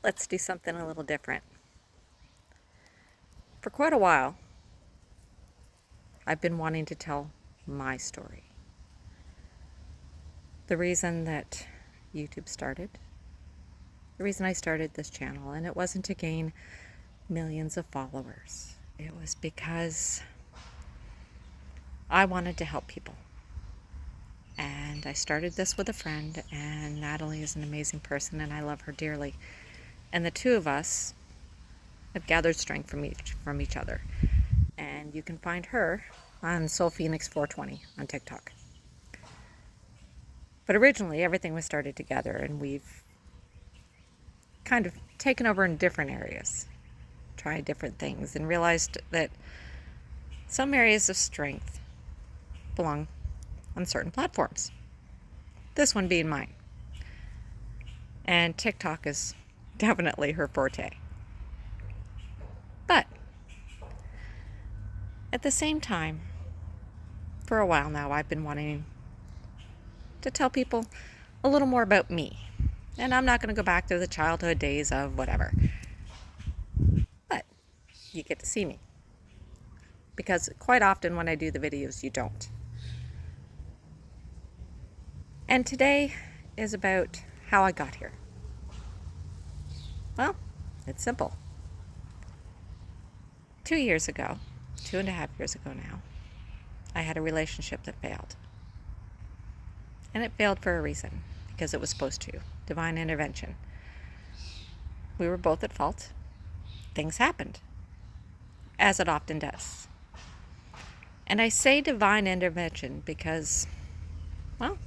Let's do something a little different. For quite a while, I've been wanting to tell my story. The reason that YouTube started, the reason I started this channel, and it wasn't to gain millions of followers. It was because I wanted to help people. And I started this with a friend, and Natalie is an amazing person, and I love her dearly. And the two of us have gathered strength from each other. And you can find her on SoulPhoenix420 on TikTok. But originally, everything was started together, and we've kind of taken over in different areas, tried different things, and realized that some areas of strength belong on certain platforms. This one being mine. And TikTok is definitely her forte. But at the same time, for a while now, I've been wanting to tell people a little more about me. And I'm not going to go back to the childhood days of whatever. But you get to see me. Because quite often when I do the videos, you don't. And today is about how I got here. Well, it's simple. 2 years ago, 2.5 years ago now, I had a relationship that failed. And it failed for a reason, because it was supposed to. Divine intervention. We were both at fault. Things happened, as it often does. And I say divine intervention because, well,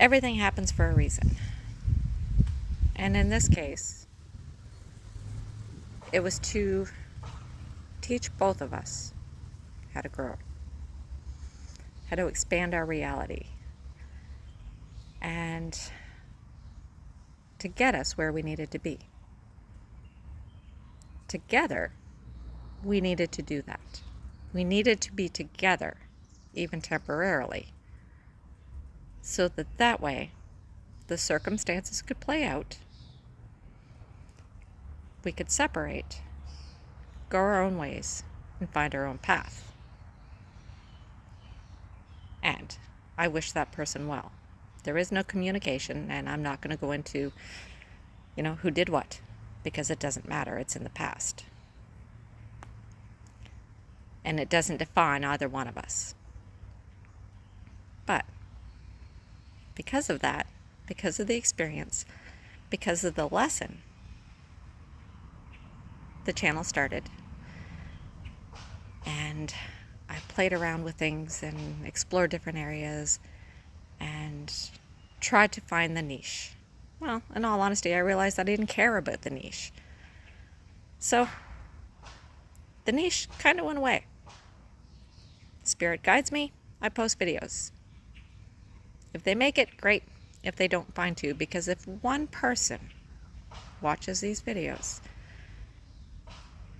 everything happens for a reason. And in this case, it was to teach both of us how to grow, how to expand our reality, and to get us where we needed to be. Together, we needed to do that. We needed to be together, even temporarily, so that way the circumstances could play out, we could separate, go our own ways, and find our own path. And I wish that person well. There is no communication, and I'm not going to go into, who did what, because it doesn't matter. It's in the past. And it doesn't define either one of us. But because of that, because of the experience, because of the lesson, the channel started. And I played around with things and explored different areas and tried to find the niche. Well, in all honesty, I realized I didn't care about the niche. So the niche kind of went away. Spirit guides me, I post videos. If they make it, great. If they don't, fine too. Because if one person watches these videos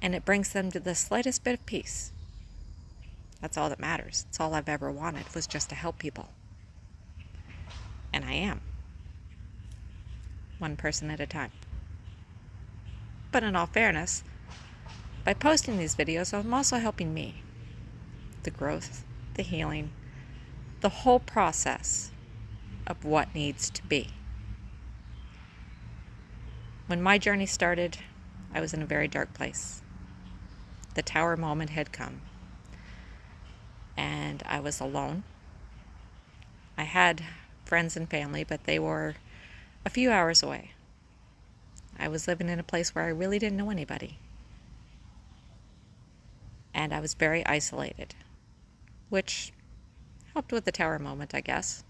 and it brings them to the slightest bit of peace, that's all that matters. It's all I've ever wanted, was just to help people. And I am. One person at a time. But in all fairness, by posting these videos, I'm also helping me. The growth, the healing, the whole process of what needs to be. When my journey started, I was in a very dark place. The tower moment had come. And I was alone. I had friends and family, but they were a few hours away. I was living in a place where I really didn't know anybody. And I was very isolated, which helped with the tower moment, I guess.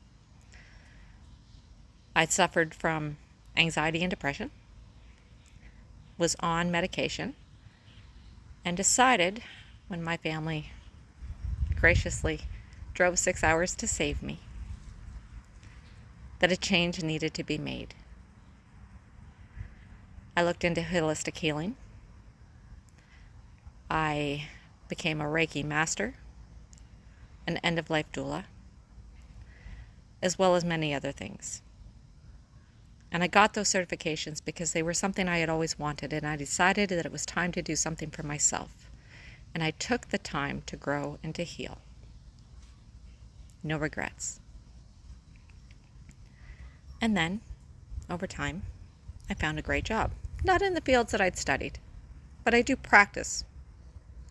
I suffered from anxiety and depression, was on medication, and decided, when my family graciously drove 6 hours to save me, that a change needed to be made. I looked into holistic healing. I became a Reiki master, an end-of-life doula, as well as many other things. And I got those certifications because they were something I had always wanted, and I decided that it was time to do something for myself. And I took the time to grow and to heal. No regrets. And then, over time, I found a great job. Not in the fields that I'd studied, but I do practice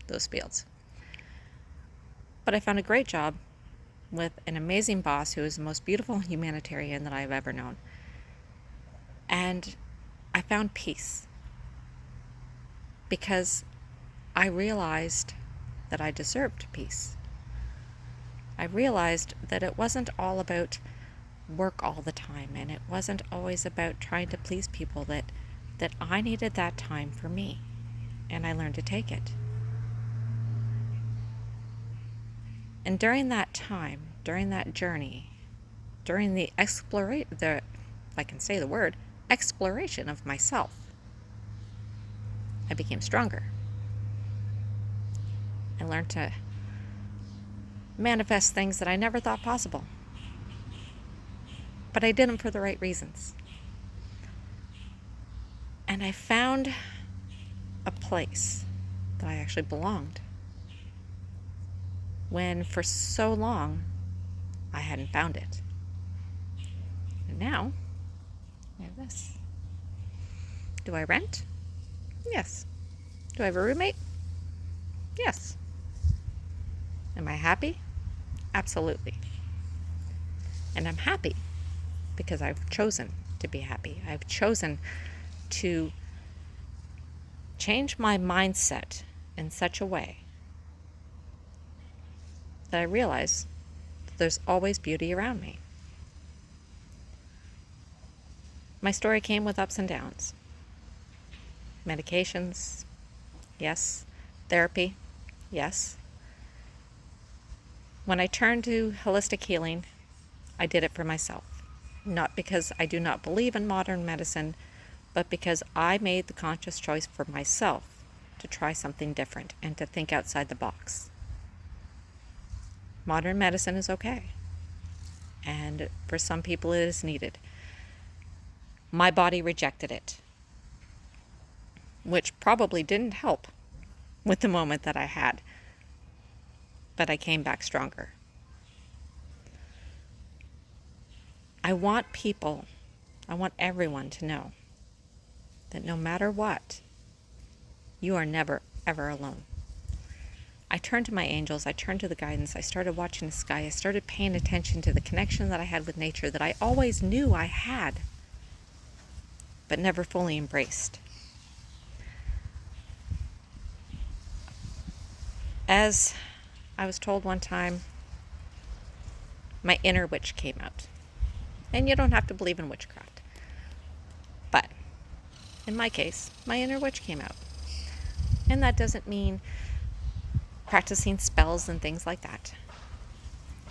those fields. But I found a great job with an amazing boss who is the most beautiful humanitarian that I've ever known. And I found peace because I realized that I deserved peace. I realized that it wasn't all about work all the time, and it wasn't always about trying to please people, that I needed that time for me, and I learned to take it. And during that time, during that journey, during the exploration, if I can say the word, exploration of myself, I became stronger. I learned to manifest things that I never thought possible. But I did them for the right reasons. And I found a place that I actually belonged, when for so long I hadn't found it. And now I have this. Do I rent? Yes. Do I have a roommate? Yes. Am I happy? Absolutely. And I'm happy because I've chosen to be happy. I've chosen to change my mindset in such a way that I realize that there's always beauty around me. My story came with ups and downs. Medications, yes. Therapy, yes. When I turned to holistic healing, I did it for myself. Not because I do not believe in modern medicine, but because I made the conscious choice for myself to try something different and to think outside the box. Modern medicine is okay, and for some people it is needed. My body rejected it, which probably didn't help with the moment that I had, but I came back stronger. I want everyone to know that no matter what, you are never, ever alone. I turned to my angels, I turned to the guidance, I started watching the sky, I started paying attention to the connection that I had with nature that I always knew I had, but never fully embraced. As I was told one time, my inner witch came out. And you don't have to believe in witchcraft. But in my case, my inner witch came out. And that doesn't mean practicing spells and things like that.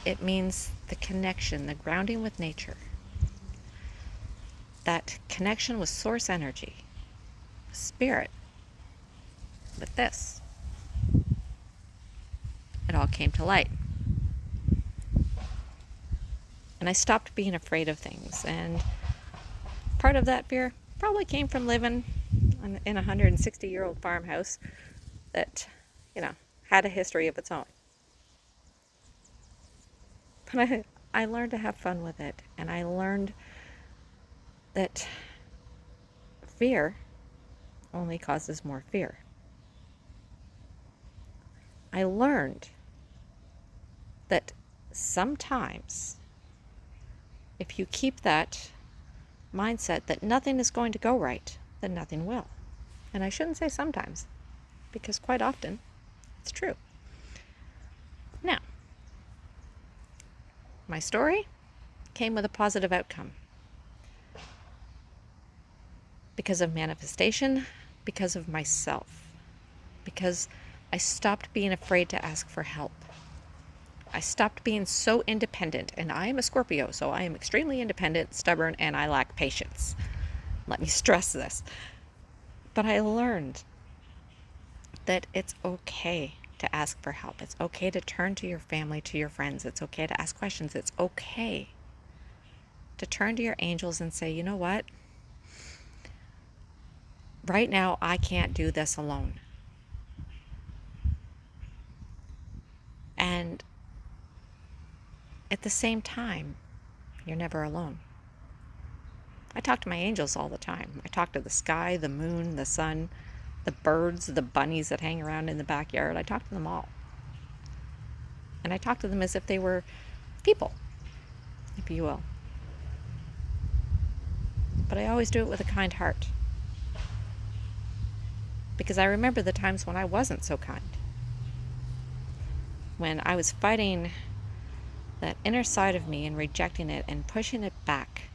It means the connection, the grounding with nature. That connection with source energy, spirit, with this. It all came to light. And I stopped being afraid of things. And part of that fear probably came from living in a 160-year-old farmhouse that, had a history of its own. But I learned to have fun with it. And I learned that fear only causes more fear. I learned that sometimes, if you keep that mindset that nothing is going to go right, then nothing will. And I shouldn't say sometimes, because quite often it's true. Now, my story came with a positive outcome. Because of manifestation, because of myself, because I stopped being afraid to ask for help. I stopped being so independent, and I am a Scorpio, so I am extremely independent, stubborn, and I lack patience. Let me stress this. But I learned that it's okay to ask for help. It's okay to turn to your family, to your friends. It's okay to ask questions. It's okay to turn to your angels and say, you know what? Right now, I can't do this alone. And at the same time, you're never alone. I talk to my angels all the time. I talk to the sky, the moon, the sun, the birds, the bunnies that hang around in the backyard. I talk to them all. And I talk to them as if they were people, if you will. But I always do it with a kind heart. Because I remember the times when I wasn't so kind. When I was fighting that inner side of me and rejecting it and pushing it back.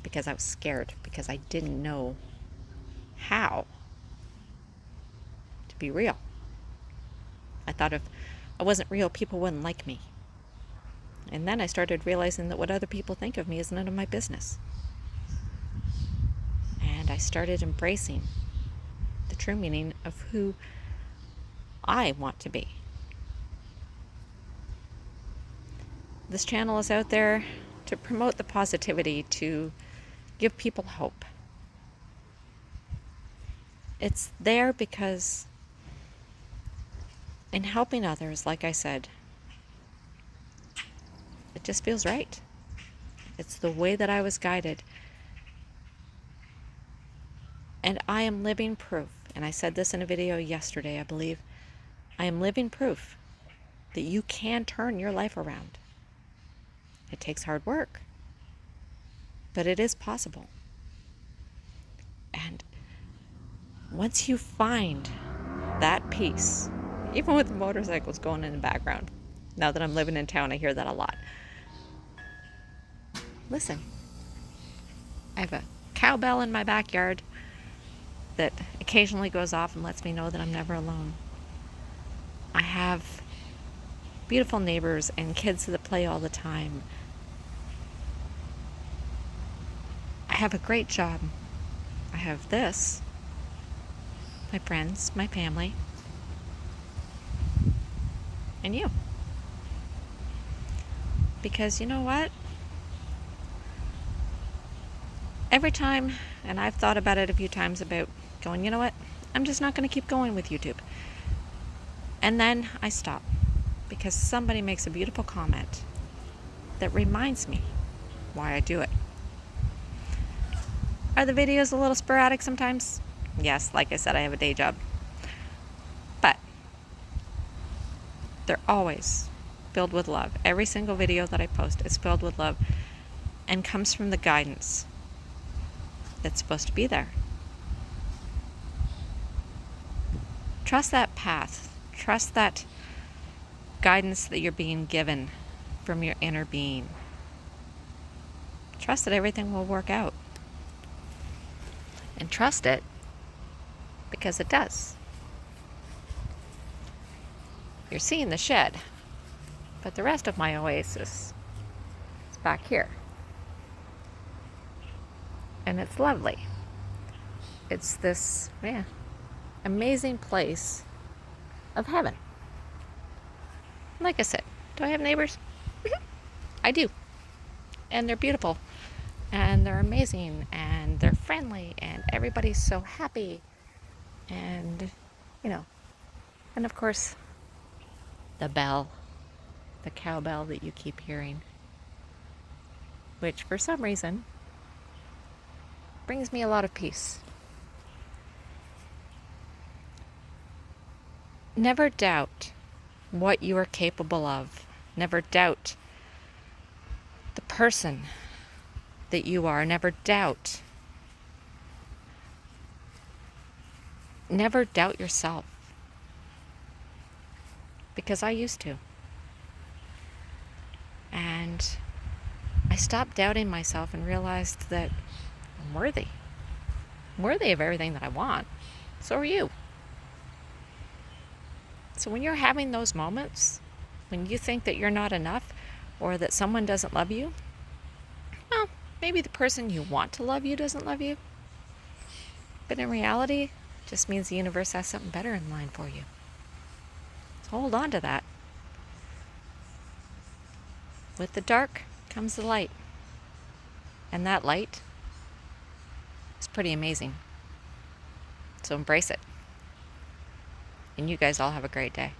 Because I was scared. Because I didn't know how to be real. I thought if I wasn't real, people wouldn't like me. And then I started realizing that what other people think of me is none of my business. And I started embracing the true meaning of who I want to be. This channel is out there to promote the positivity, to give people hope. It's there because in helping others, like I said, it just feels right. It's the way that I was guided. And I am living proof, and I said this in a video yesterday, I believe, I am living proof that you can turn your life around. It takes hard work, but it is possible. And once you find that peace, even with motorcycles going in the background, now that I'm living in town, I hear that a lot. Listen, I have a cowbell in my backyard that occasionally goes off and lets me know that I'm never alone. I have beautiful neighbors and kids that play all the time. I have a great job. I have this, my friends, my family, and you. Because you know what? Every time, and I've thought about it a few times about going, you know what? I'm just not going to keep going with YouTube. And then I stop because somebody makes a beautiful comment that reminds me why I do it. Are the videos a little sporadic sometimes? Yes, like I said, I have a day job. But they're always filled with love. Every single video that I post is filled with love and comes from the guidance that's supposed to be there. Trust that path. Trust that guidance that you're being given from your inner being. Trust that everything will work out. And trust it because it does. You're seeing the shed, but the rest of my oasis is back here. And it's lovely. It's this, amazing place of heaven. Like I said, do I have neighbors? I do. And they're beautiful. And they're amazing. And they're friendly. And everybody's so happy. And, and of course, the bell, the cowbell that you keep hearing, which for some reason brings me a lot of peace. Never doubt what you are capable of. Never doubt the person that you are. Never doubt yourself. Because I used to. And I stopped doubting myself and realized that I'm worthy. I'm worthy of everything that I want. So are you. So when you're having those moments, when you think that you're not enough or that someone doesn't love you, well, maybe the person you want to love you doesn't love you. But in reality, it just means the universe has something better in line for you. So hold on to that. With the dark comes the light. And that light is pretty amazing. So embrace it. And you guys all have a great day.